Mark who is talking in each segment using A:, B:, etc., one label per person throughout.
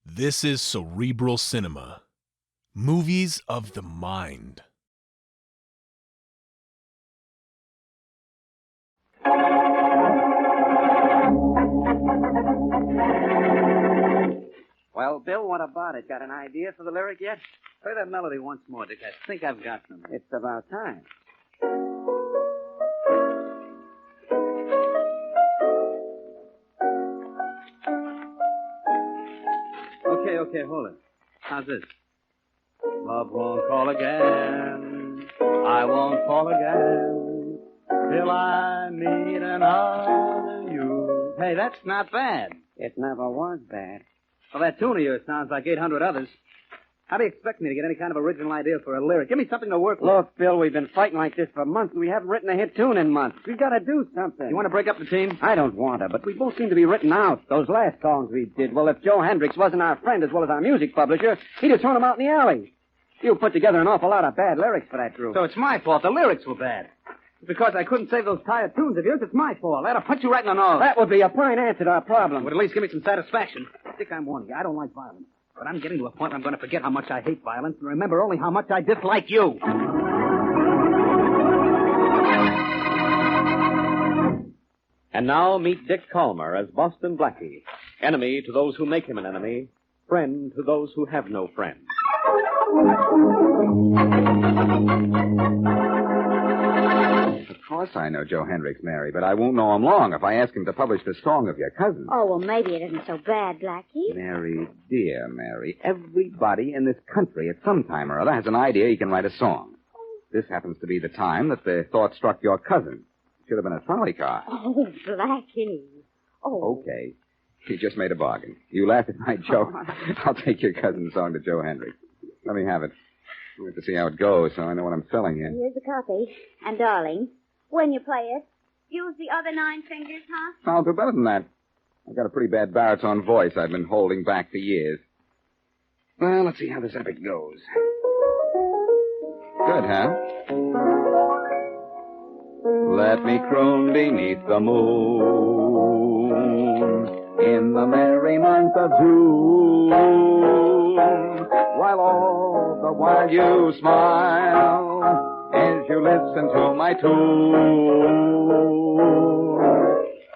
A: This is Cerebral Cinema. Movies of the mind.
B: Well, Bill, what about it? Got an idea for the lyric yet? Play that melody once more, Dick. I think I've got them. It's about time. Okay, hold it. How's this? Love won't call again. I won't call again. Till I meet another you. Hey, that's not bad. It never was bad. Well, that tune of yours sounds like 800 others. How do you expect me to get any kind of original idea for a lyric? Give me something to work with.
C: Look, Bill, we've been fighting like this for months, and we haven't written a hit tune in months. We've got to do something.
B: You want to break up the team?
C: I don't want to, but we both seem to be written out. Those last songs we did. Well, if Joe Hendricks wasn't our friend as well as our music publisher, he'd have thrown them out in the alley. You put together an awful lot of bad lyrics for that group.
B: So it's my fault. The lyrics were bad. It's because I couldn't save those tired tunes of yours. It's my fault. That'll punch you right in the nose.
C: That would be a fine answer to our problem.
B: Would at least give me some satisfaction. Dick, I'm warning you. I don't like violence. But I'm getting to a point where I'm going to forget how much I hate violence and remember only how much I dislike you.
D: And now meet Dick Calmer as Boston Blackie, enemy to those who make him an enemy, friend to those who have no friend.
E: Of course I know Joe Hendricks, Mary, but I won't know him long if I ask him to publish the song of your cousin.
F: Oh, well, maybe it isn't so bad, Blackie.
E: Mary, dear Mary, everybody in this country at some time or other has an idea he can write a song. This happens to be the time that the thought struck your cousin. It should have been a trolley car.
F: Oh, Blackie. Oh.
E: Okay. He just made a bargain. You laugh at my joke. I'll take your cousin's song to Joe Hendricks. Let me have it. I want to see how it goes so I know what I'm selling here.
F: Here's the copy. And, darling, when you play it, use the other 9 fingers, huh?
E: I'll do better than that. I've got a pretty bad baritone voice I've been holding back for years. Well, let's see how this epic goes. Good, huh? Let me croon beneath the moon in the merry month of June, while all the while you smile as you listen to my tune.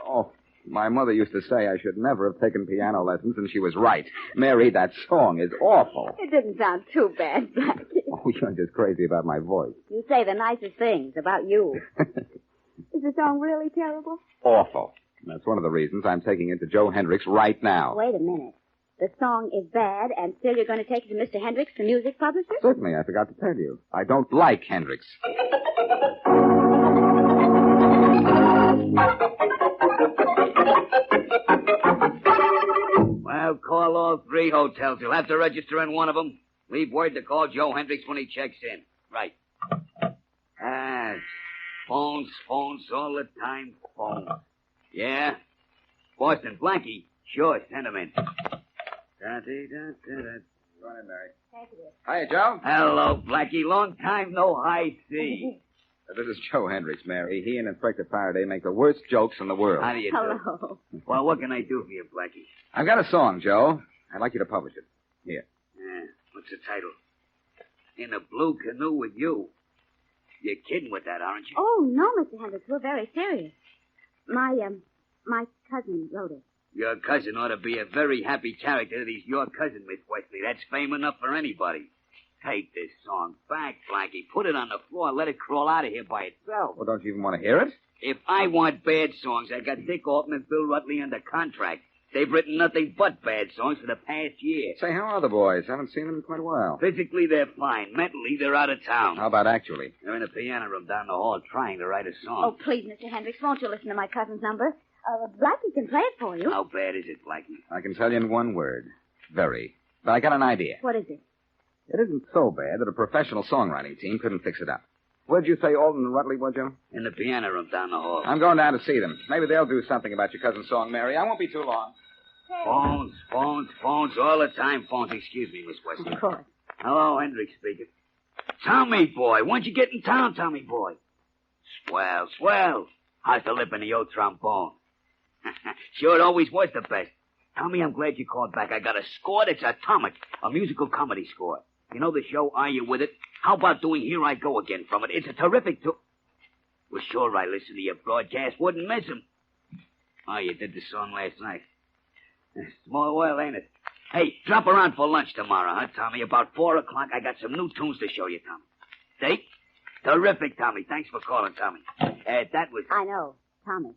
E: Oh, my mother used to say I should never have taken piano lessons, and she was right. Mary, that song is awful.
F: It didn't sound too bad, Blackie.
E: Oh, you're just crazy about my voice.
F: You say the nicest things about you. Is the song really terrible?
E: Awful. And that's one of the reasons I'm taking it to Joe Hendricks right now.
F: Wait a minute. The song is bad, and still you're going to take it to Mr. Hendricks, the music publisher?
E: Certainly, I forgot to tell you. I don't like Hendricks.
G: Well, call all 3 hotels. You'll have to register in one of them. Leave word to call Joe Hendricks when he checks in. Right. Phones all the time. Phones. Yeah? Boston Blackie? Sure, send him in.
E: Go on in, Mary.
F: Thank you.
E: Hiya, Joe.
G: Hello, Blackie. Long time no high see.
E: This is Joe Hendricks, Mary. He and Inspector Faraday make the worst jokes in the world.
G: How do you do?
F: Hello.
G: Well, what can I do for you, Blackie?
E: I've got a song, Joe. I'd like you to publish it. Here.
G: What's the title? In a Blue Canoe with You. You're kidding with that, aren't you?
F: Oh, no, Mr. Hendricks. We're very serious. My cousin wrote it.
G: Your cousin ought to be a very happy character that he's your cousin, Miss Wesley. That's fame enough for anybody. Take this song back, Blackie. Put it on the floor. Let it crawl out of here by itself.
E: Well, don't you even want to hear it?
G: If I want bad songs, I got Dick Alton and Bill Rutley under contract. They've written nothing but bad songs for the past year.
E: Say, how are the boys? Haven't seen them in quite a while.
G: Physically, they're fine. Mentally, they're out of town.
E: How about actually?
G: They're in the piano room down the hall trying to write a
F: Oh,
G: song.
F: please, Mr. Hendricks, won't you listen to my cousin's number? Blackie can play it for you.
G: How bad is it, Blackie?
E: I can tell you in one word. Very. But I got an idea.
F: What is it?
E: It isn't so bad that a professional songwriting team couldn't fix it up. Where'd you say Alton and Rutley were, Joe?
G: In the piano room down the hall.
E: I'm going down to see them. Maybe they'll do something about your cousin's song, Mary. I won't be too long.
G: Phones, all the time phones. Excuse me, Miss Wesley.
F: Of course.
G: Hello, Hendricks speaking. Tommy boy, when'd you get in town, Tommy boy? Swell. How's the lip in the old trombone? Sure, it always was the best. Tommy, I'm glad you called back. I got a score that's atomic. A musical comedy score. You know the show, Are You With It? How about doing Here I Go Again from it? It's a terrific Well, sure, I listened to your broadcast. Wouldn't miss him. Oh, you did the song last night. Small world, ain't it? Hey, drop around for lunch tomorrow, huh, Tommy? About 4 o'clock, I got some new tunes to show you, Tommy. Steak? Terrific, Tommy. Thanks for calling, Tommy. That was...
F: I know, Thomas.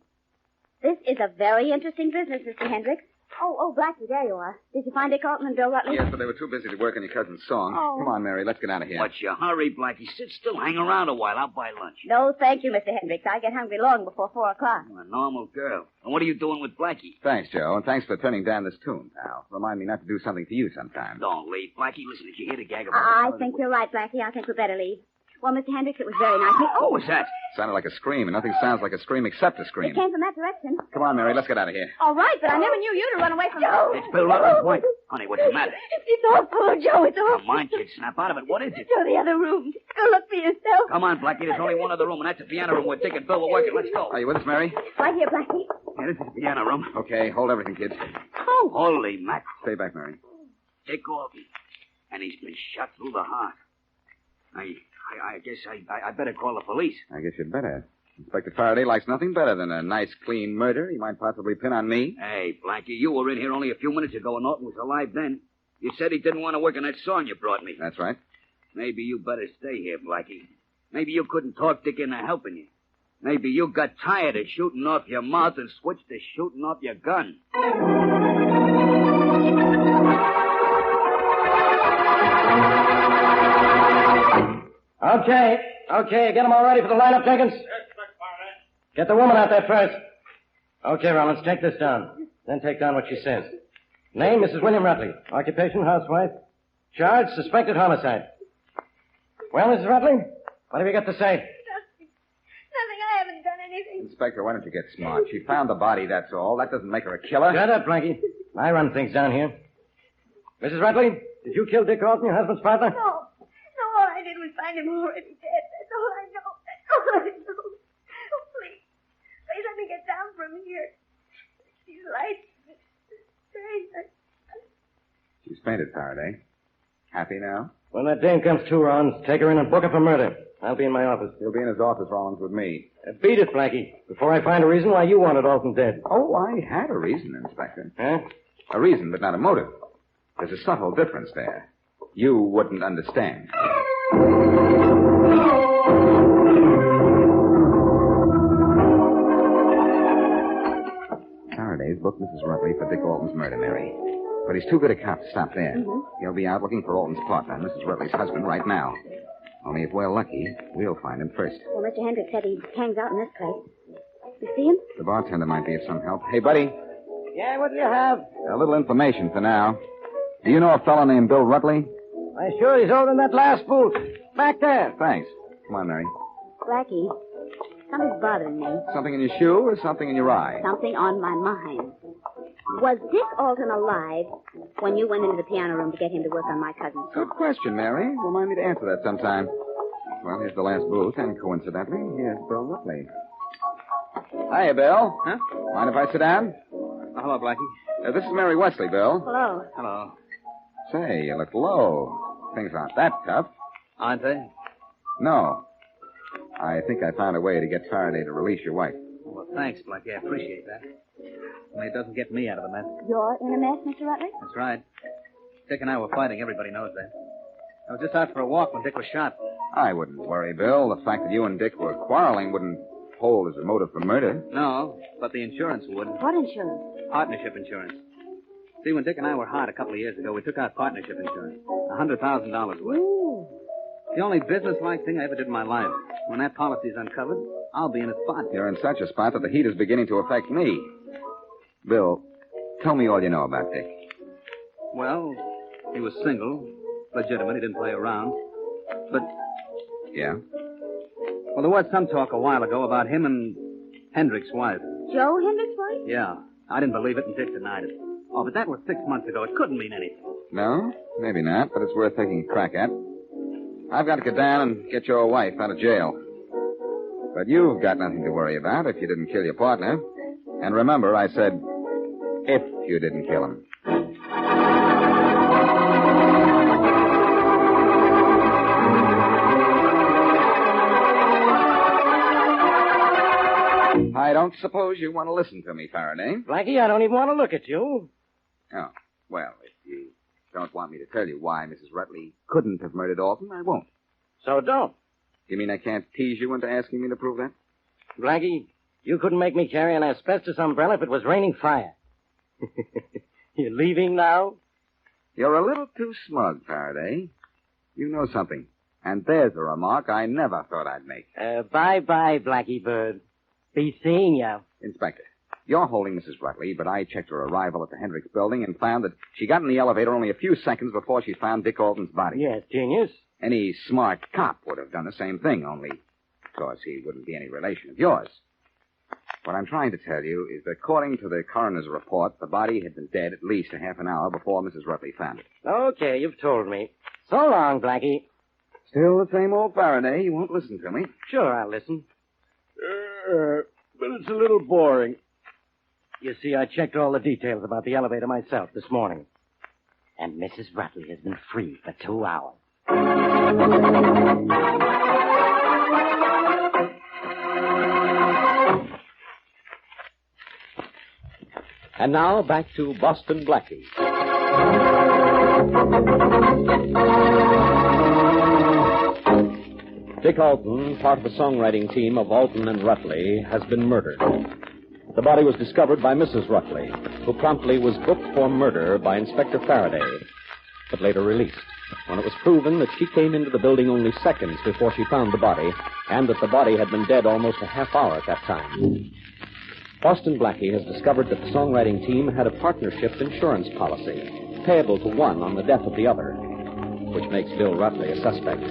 F: This is a very interesting business, Mr. Hendricks. Oh, Blackie, there you are. Did you find Dick Alton and Bill Rutley?
E: Yes, but they were too busy to work on your cousin's song.
F: Oh.
E: Come on, Mary, let's get out of here.
G: What's your hurry, Blackie? Sit still, hang around a while. I'll buy lunch.
F: No, thank you, Mr. Hendricks. I get hungry long before 4 o'clock.
G: You're a normal girl. And what are you doing with Blackie?
E: Thanks, Joe, and thanks for turning down this tune, pal. Remind me not to do something for you sometime.
G: Don't leave. Blackie, listen, did you hear the gag about...
F: I think you're right, Blackie. I think we'd better leave. Well, Mr. Hendricks, it was very nice.
G: What was that?
E: Sounded like a scream, and nothing sounds like a scream except a
F: It
E: scream.
F: came from that direction.
E: Come on, Mary, let's get out of here.
F: All right, but I never knew you to run away from... Joe!
G: It's Bill Rutley's wife. Honey, what's the matter?
F: It's awful, Joe. It's awful.
G: Come on, kid, snap out of it. What is it?
F: Go to the other room. Go look for yourself.
G: Come on, Blackie. There's only one other room, and that's the piano room where Dick and Bill were working. Let's go.
E: Are you with us, Mary?
F: Right here, Blackie.
G: Yeah, this is the piano room.
E: Okay, hold everything, kids.
G: Oh, holy mackerel.
E: Stay back, Mary.
G: Dick Alton. And he's been shot through the heart. I guess I better call the police.
E: I guess you'd better. Inspector Faraday likes nothing better than a nice, clean murder he might possibly pin on me.
G: Hey, Blackie, you were in here only a few minutes ago, and Alton was alive then. You said he didn't want to work on that song you brought me.
E: That's right.
G: Maybe you better stay here, Blackie. Maybe you couldn't talk Dick into helping you. Maybe you got tired of shooting off your mouth and switched to shooting off your gun.
C: Okay, get them all ready for the lineup, Jenkins. Get the woman out there first. Okay, Rollins, take this down. Then take down what she says. Name, Mrs. William Rutley. Occupation, housewife. Charge, suspected homicide. Well, Mrs. Rutley, what have you got to say?
F: Nothing. I haven't done anything.
E: Inspector, why don't you get smart? She found the body, that's all. That doesn't make her a killer.
C: Shut up, Blackie. I run things down here. Mrs. Rutley, did you kill Dick Alton, your husband's partner?
F: No, all I did was find him already dead. That's all I know. Please let me get down from here. These lights.
E: She's fainted, Faraday. Happy now?
C: When that dame comes to, Rollins, take her in and book her for murder. I'll be in my office.
E: He'll be in his office, Rollins, with me.
C: Beat it, Blackie, before I find a reason why you wanted Alton dead.
E: Oh, I had a reason, Inspector.
C: Huh?
E: A reason, but not a motive. There's a subtle difference there. You wouldn't understand. Faraday's booked Mrs. Rutley for Dick Alton's murder, Mary. But he's too good a cop to stop there.
F: Mm-hmm.
E: He'll be out looking for Alton's partner, Mrs. Rutley's husband, right now. Only if we're lucky, we'll find him first.
F: Well, Mr. Hendricks said he hangs out in this place. You see him?
E: The bartender might be of some help. Hey, buddy.
C: Yeah, what do you have?
E: A little information for now. Do you know a fellow named Bill Rutley?
C: Why, sure, he's holding that last booth. Back there.
E: Thanks. Come on, Mary.
F: Blackie, something's bothering me.
E: Something in your shoe or something in your eye?
F: Something on my mind. Was Dick Alton alive when you went into the piano room to get him to work on my cousin's
E: Good
F: song?
E: question, Mary. Remind me to answer that sometime. Well, here's the last booth, and coincidentally, here's Bill Rutley. Hiya, Bill.
B: Huh?
E: Mind if I sit down?
B: Hello, Blackie.
E: This is Mary Wesley, Bill.
F: Hello.
B: Hello.
E: Say, you look low. Things aren't that tough.
B: Aren't they?
E: No. I think I found a way to get Faraday to release your wife.
B: Well, thanks, Blackie. I appreciate that. Only it doesn't get me out of the mess.
F: You're in a mess, Mr. Rutley?
B: That's right. Dick and I were fighting. Everybody knows that. I was just out for a walk when Dick was shot.
E: I wouldn't worry, Bill. The fact that you and Dick were quarreling wouldn't hold as a motive for murder.
B: No, but the insurance would.
F: What insurance?
B: Partnership insurance. See, when Dick and I were hot a couple of years ago, we took out partnership insurance. $100,000 worth.
F: Ooh.
B: The only business-like thing I ever did in my life. When that policy's uncovered, I'll be in a spot.
E: You're in such a spot that the heat is beginning to affect me. Bill, tell me all you know about Dick.
B: Well, he was single, legitimate. He didn't play around. But,
E: Yeah?
B: well, there was some talk a while ago about him and Hendricks' wife.
F: Joe Hendricks' wife?
B: Yeah. I didn't believe it, and Dick denied it. Oh, but that was 6 months ago. It couldn't mean anything.
E: No? Maybe not, but it's worth taking a crack at. I've got to get down and get your wife out of jail. But you've got nothing to worry about if you didn't kill your partner. And remember, I said, if You didn't kill him. I don't suppose you want to listen to me, Faraday.
C: Blackie, I don't even want to look at you.
E: Oh, well, if you don't want me to tell you why Mrs. Rutley couldn't have murdered Alton, I won't.
C: So don't.
E: You mean I can't tease you into asking me to prove that?
C: Blackie, you couldn't make me carry an asbestos umbrella if it was raining fire. You're leaving now?
E: You're a little too smug, Faraday. You know something. And there's a remark I never thought I'd make.
C: Bye-bye, Blackie Bird. Be seeing you.
E: Inspector, you're holding Mrs. Rutley, but I checked her arrival at the Hendricks building and found that she got in the elevator only a few seconds before she found Dick Alton's body.
C: Yes, genius.
E: Any smart cop would have done the same thing, only, of course, he wouldn't be any relation of yours. What I'm trying to tell you is that according to the coroner's report, the body had been dead at least a half an hour before Mrs. Rutley found it.
C: Okay, you've told me. So long, Blackie.
E: Still the same old Faraday. You won't listen to me.
C: Sure, I'll listen. But it's a little boring. You see, I checked all the details about the elevator myself this morning. And Mrs. Rutley has been free for 2 hours.
D: And now back to Boston Blackie. Dick Alton, part of the songwriting team of Alton and Rutley, has been murdered. The body was discovered by Mrs. Rutley, who promptly was booked for murder by Inspector Faraday, but later released when it was proven that she came into the building only seconds before she found the body, and that the body had been dead almost a half hour at that time. Boston Blackie has discovered that the songwriting team had a partnership insurance policy, payable to one on the death of the other, which makes Bill Rutley a suspect.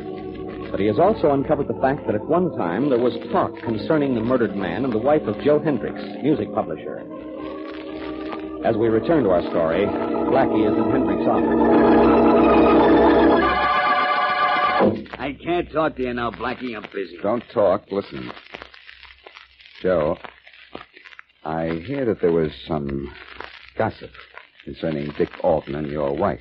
D: But he has also uncovered the fact that at one time there was talk concerning the murdered man and the wife of Joe Hendricks, music publisher. As we return to our story, Blackie is in Hendricks' office.
G: I can't talk to you now, Blackie. I'm busy.
E: Don't talk. Listen. Joe, I hear that there was some gossip concerning Dick Alton and your wife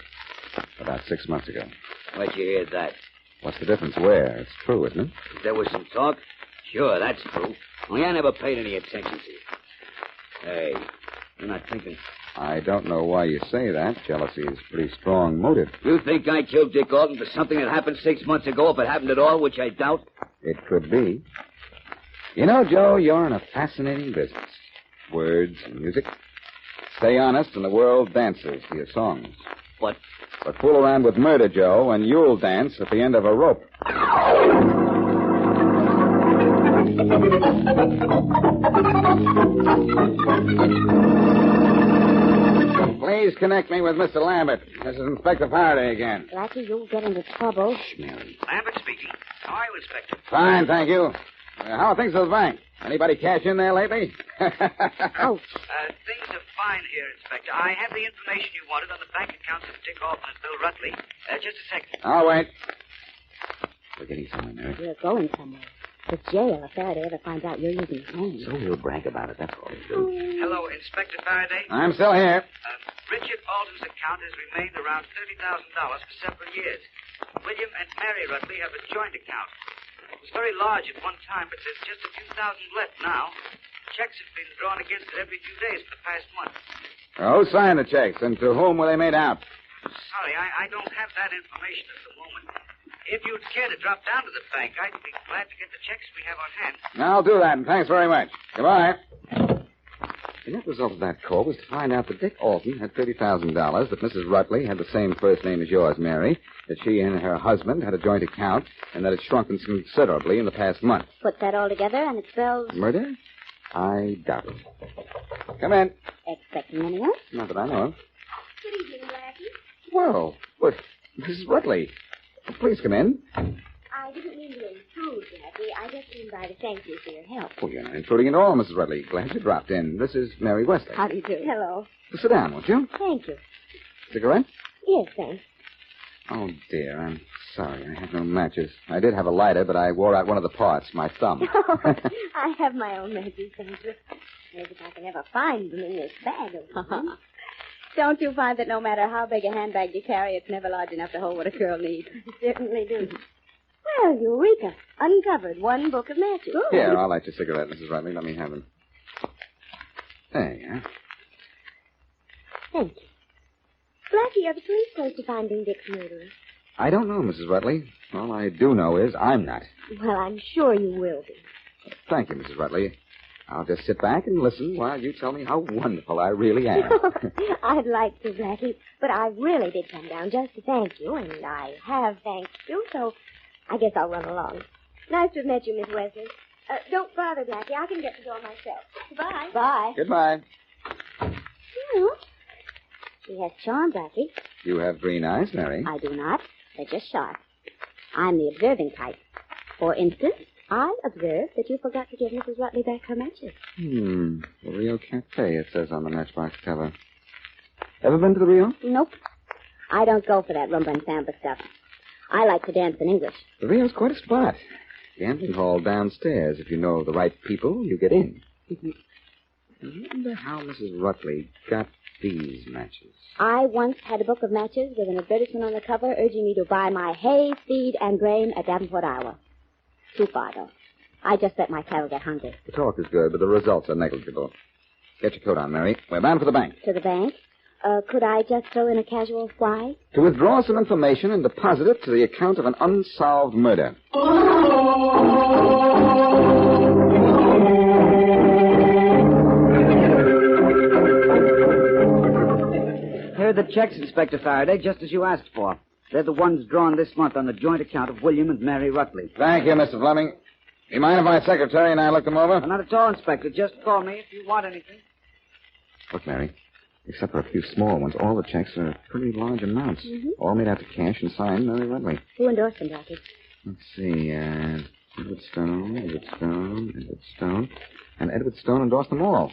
E: about 6 months ago.
G: Where'd you hear that?
E: What's the difference where? It's true, isn't it?
G: If there was some talk? Sure, that's true. Only I never paid any attention to you. Hey, you're not thinking...
E: I don't know why you say that. Jealousy is a pretty strong motive.
G: You think I killed Dick Alton for something that happened 6 months ago, if it happened at all, which I doubt?
E: It could be. You know, Joe, you're in a fascinating business. Words and music. Stay honest, and the world dances to your songs.
G: But
E: fool around with murder, Joe, and you'll dance at the end of a rope. Please connect me with Mr. Lambert. This is Inspector Faraday again.
F: Blackie, you'll get into trouble.
E: Shh, Mary.
G: Lambert speaking. How are you, Inspector?
E: Fine, thank you. How are things at the bank? Anybody cash in there lately?
F: Ouch.
H: Things are fine here, Inspector. I have the information you wanted on the bank accounts of Dick Alton and Bill Rutley. Just a second.
E: I'll wait. We're getting somewhere, Mary.
F: You're going somewhere. The jail if Faraday ever finds out you're using his name.
E: So he'll brag about it, that's all he'll do.
H: Hello, Inspector Faraday.
E: I'm still here.
H: Richard Alton's account has remained around $30,000 for several years. William and Mary Rutley have a joint account. It was very large at one time, but there's just a few thousand left now. Checks have been drawn against it every few days for the past month.
E: Who signed the checks, and to whom were they made out?
H: Sorry, I don't have that information at the moment. If you'd care to drop down to the bank, I'd be glad to get the checks we have on hand.
E: I'll do that, and thanks very much. Goodbye. The net result of that call was to find out that Dick Alton had $30,000, that Mrs. Rutley had the same first name as yours, Mary, that she and her husband had a joint account, and that it shrunken considerably in the past month.
F: Put that all together, and it spells...
E: Murder? I doubt it. Come in.
F: Expecting anyone?
E: Not that I know of.
F: Good evening, Blackie.
E: Well, but Mrs. Rutley, please come in.
F: I didn't mean to intrude, Blackie. I just mean by to thank you for your help.
E: Oh, you're not intruding at all, Mrs. Rutley. Glad you dropped in. This is Mary Westlake.
F: How do you do? Hello.
E: Sit down, won't you?
F: Thank you.
E: Cigarette?
F: Yes, thanks.
E: Oh, dear, I'm sorry. I have no matches. I did have a lighter, but I wore out one of the parts, my thumb.
F: I have my own matches, thank you. Maybe if I can ever find them in this bag of mine. Don't you find that no matter how big a handbag you carry, it's never large enough to hold what a girl needs?
I: I certainly do.
F: Well, Eureka. Uncovered. One book of matches.
E: Here, I'll light your cigarette, Mrs. Rutley. Let me have them. There you are.
I: Thank you. Blackie, are the police close to finding Dick's murderer?
E: I don't know, Mrs. Rutley. All I do know is I'm not.
I: Well, I'm sure you will be.
E: Thank you, Mrs. Rutley. I'll just sit back and listen while you tell me how wonderful I really am.
I: I'd like to, Blackie, but I really did come down just to thank you, and I have thanked you, so I guess I'll run along. Nice to have met you, Miss Wesley. Don't bother, Blackie. I can get the door myself. Goodbye. Bye.
E: Goodbye.
I: Well, she has charm, Blackie.
E: You have green eyes, Mary.
F: I do not. They're just sharp. I'm the observing type. For instance, I observed that you forgot to give Mrs. Rutley back her matches.
E: The Rio Cafe, it says on the matchbox cover. Ever been to the Rio?
F: Nope. I don't go for that rumba and samba stuff. I like to dance in English.
E: The Rio's quite a spot. Gambling hall downstairs. If you know the right people, you get in. I wonder how Mrs. Rutley got these matches.
F: I once had a book of matches with an advertisement on the cover urging me to buy my hay, seed, and grain at Davenport, Iowa. Too far, though. I just let my cattle get hungry.
E: The talk is good, but the results are negligible. Get your coat on, Mary. We're bound for the bank.
F: To the bank? Could I just throw in a casual why?
E: To withdraw some information and deposit it to the account of an unsolved murder.
G: Here are the checks, Inspector Faraday, just as you asked for. They're the ones drawn this month on the joint account of William and Mary Rutley.
E: Thank you, Mr. Fleming. Do you mind if my secretary and I look them over?
G: Well, not at all, Inspector. Just call me if you want anything.
E: Look, Mary, except for a few small ones, all the checks are pretty large amounts. All made out to cash and signed Mary Rutley.
F: Who endorsed them, Blackie?
E: Let's see, Edward Stone. And Edward Stone endorsed them all.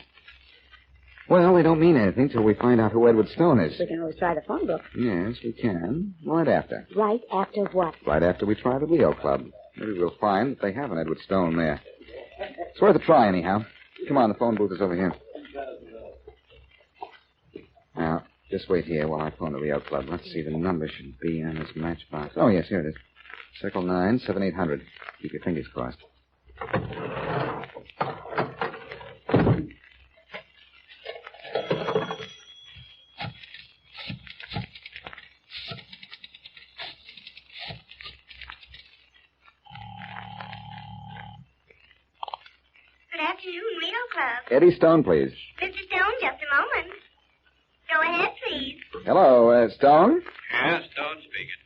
E: Well, they don't mean anything till we find out who Edward Stone is.
F: We can always try the phone book.
E: Yes, we can. Right after.
F: Right after what?
E: Right after we try the Rio Club. Maybe we'll find that they have an Edward Stone there. It's worth a try, anyhow. Come on, the phone booth is over here. Now, just wait here while I phone the Rio Club. Let's see, the number should be on this matchbox. Oh, yes, here it is. Circle 9, 7800. Keep your fingers crossed.
I: Good afternoon, Rio Club.
E: Eddie Stone, please.
I: Mr. Stone, just a moment. Go ahead, please.
E: Hello, Stone.
H: Yeah, Stone speaking.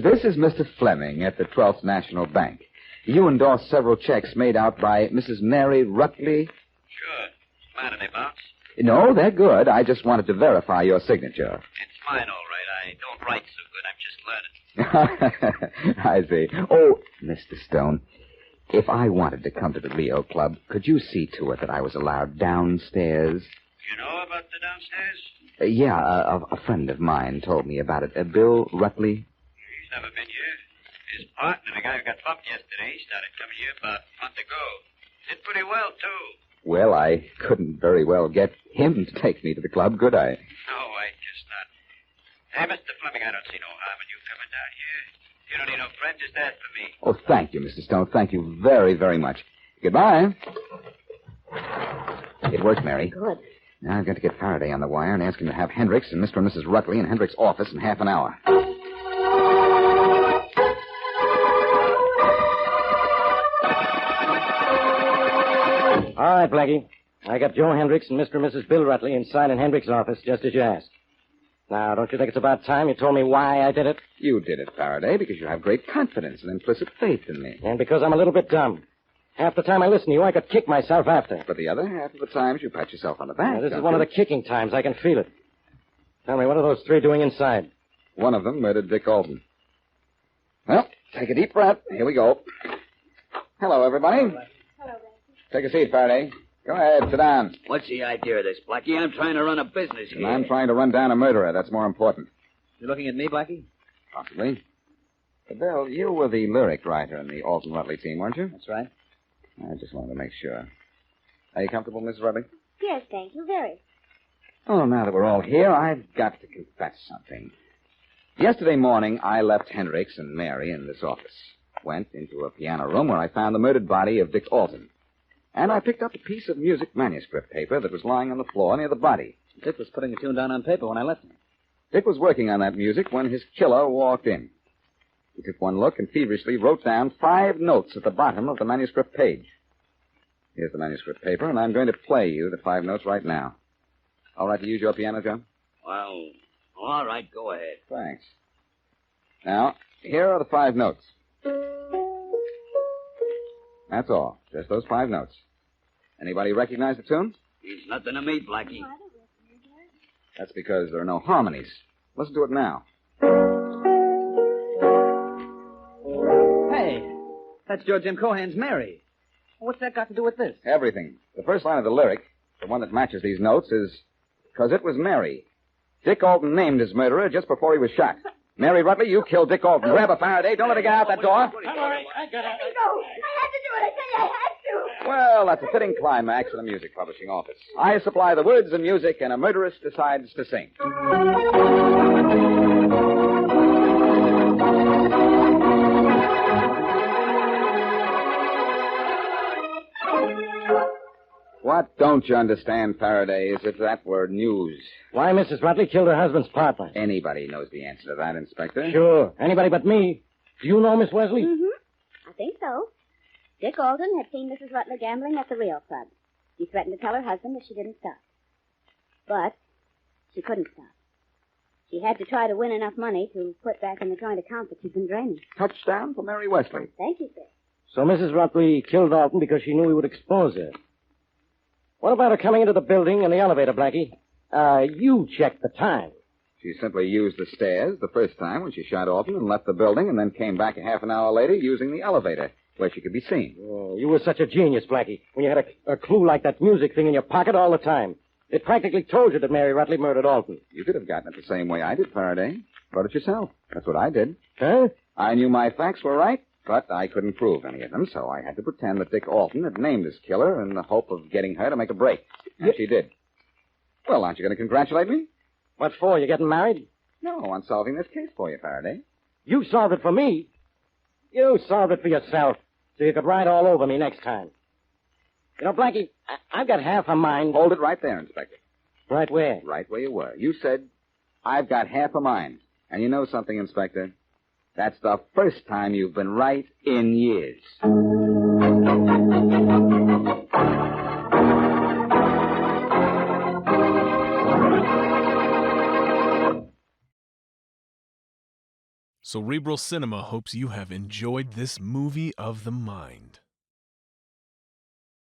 E: This is Mr. Fleming at the 12th National Bank. You endorsed several checks made out by Mrs. Mary Rutley.
H: Sure. Mine, they bounce?
E: No, they're good. I just wanted to verify your signature.
H: It's mine, all right. I don't write so good. I'm just learning.
E: I see. Oh, Mr. Stone, if I wanted to come to the Rio Club, could you see to it that I was allowed downstairs?
H: You know about the downstairs?
E: A friend of mine told me about it. Bill Rutley.
H: He's never been here. His partner, the guy who got bumped yesterday, started coming here about a month ago. Did pretty well, too.
E: Well, I couldn't very well get him to take me to the club, could I?
H: No, I guess not. Hey, Mr. Fleming, I don't see no harm in you coming down here. You don't need no friend, just ask for me.
E: Oh, thank you, Mr. Stone. Thank you very, very much. Goodbye. It worked, Mary.
F: Good.
E: Now I've got to get Faraday on the wire and ask him to have Hendricks and Mr. and Mrs. Rutley in Hendricks' office in half an hour.
C: All right, Blackie. I got Joe Hendricks and Mr. and Mrs. Bill Rutley inside in Hendricks' office, just as you asked. Now, don't you think it's about time you told me why I did it?
E: You did it, Faraday, because you have great confidence and implicit faith in me.
C: And because I'm a little bit dumb. Half the time I listen to you, I could kick myself after.
E: But the other half of the times, you pat yourself on the back.
C: Now, this is one of the kicking times. I can feel it. Tell me, what are those three doing inside?
E: One of them murdered Dick Alton. Well, take a deep breath. Here we go. Hello, everybody.
F: Hello, Blackie.
E: Take a seat, Faraday. Go ahead, sit down.
G: What's the idea of this, Blackie? I'm trying to run a business
E: And
G: here.
E: I'm trying to run down a murderer. That's more important.
B: You looking at me, Blackie?
E: Possibly. Bill, you were the lyric writer in the Alton Rutley team, weren't you?
B: That's right.
E: I just wanted to make sure. Are you comfortable, Mrs. Rutley?
I: Yes, thank you, very.
E: Oh, now that we're all here, I've got to confess something. Yesterday morning, I left Hendricks and Mary in this office. Went into a piano room where I found the murdered body of Dick Alton. And I picked up a piece of music manuscript paper that was lying on the floor near the body.
B: Dick was putting the tune down on paper when I left him.
E: Dick was working on that music when his killer walked in. He took one look and feverishly wrote down 5 notes at the bottom of the manuscript page. Here's the manuscript paper, and I'm going to play you the 5 notes right now. All right to use your piano, John?
G: Well, all right, go ahead.
E: Thanks. Now, here are the 5 notes. That's all. Just those 5 notes. Anybody recognize the tune?
G: He's nothing to me, Blackie.
E: That's because there are no harmonies. Listen to it now.
B: Hey, that's George M. Cohan's Mary. What's that got to do with this?
E: Everything. The first line of the lyric, the one that matches these notes, is, "'Cause it was Mary." Dick Alton named his murderer just before he was shot. Mary Rutley, you killed Dick Alton. Grab a Faraday. Don't let her get out that door.
I: I'm all right. I got it. Let me go. I had to do it. I tell you, I had to.
E: Well, that's a fitting climax in a music publishing office. I supply the words and music, and a murderess decides to sing. What don't you understand, Faraday, is if that were news?
C: Why Mrs. Rutley killed her husband's partner?
E: Anybody knows the answer to that, Inspector.
C: Sure. Anybody but me. Do you know Miss Wesley?
F: Mm-hmm. I think so. Dick Alton had seen Mrs. Rutler gambling at the Rio Club. He threatened to tell her husband if she didn't stop. But she couldn't stop. She had to try to win enough money to put back in the joint account that she'd been draining.
E: Touchdown for Mary Wesley.
F: Thank you, sir.
C: So Mrs. Rutley killed Alton because she knew he would expose her. What about her coming into the building in the elevator, Blackie? You checked the time.
E: She simply used the stairs the first time when she shot Alton and left the building, and then came back a half an hour later using the elevator, where she could be seen.
C: Oh, you were such a genius, Blackie, when you had a clue like that music thing in your pocket all the time. It practically told you that Mary Rutley murdered Alton.
E: You could have gotten it the same way I did, Faraday. Wrote it yourself. That's what I did.
C: Huh?
E: I knew my facts were right, but I couldn't prove any of them, so I had to pretend that Dick Alton had named his killer in the hope of getting her to make a break. And she did. Well, aren't you going to congratulate me?
C: What for? You getting married?
E: No, on solving this case for you, Faraday.
C: You solved it for me. You solved it for yourself, so you could ride all over me next time. You know, Blackie, I've got half a mind...
E: Hold it right there, Inspector.
C: Right where?
E: Right where you were. You said, "I've got half a mind." And you know something, Inspector? That's the first time you've been right in years.
A: Cerebral Cinema hopes you have enjoyed this movie of the mind.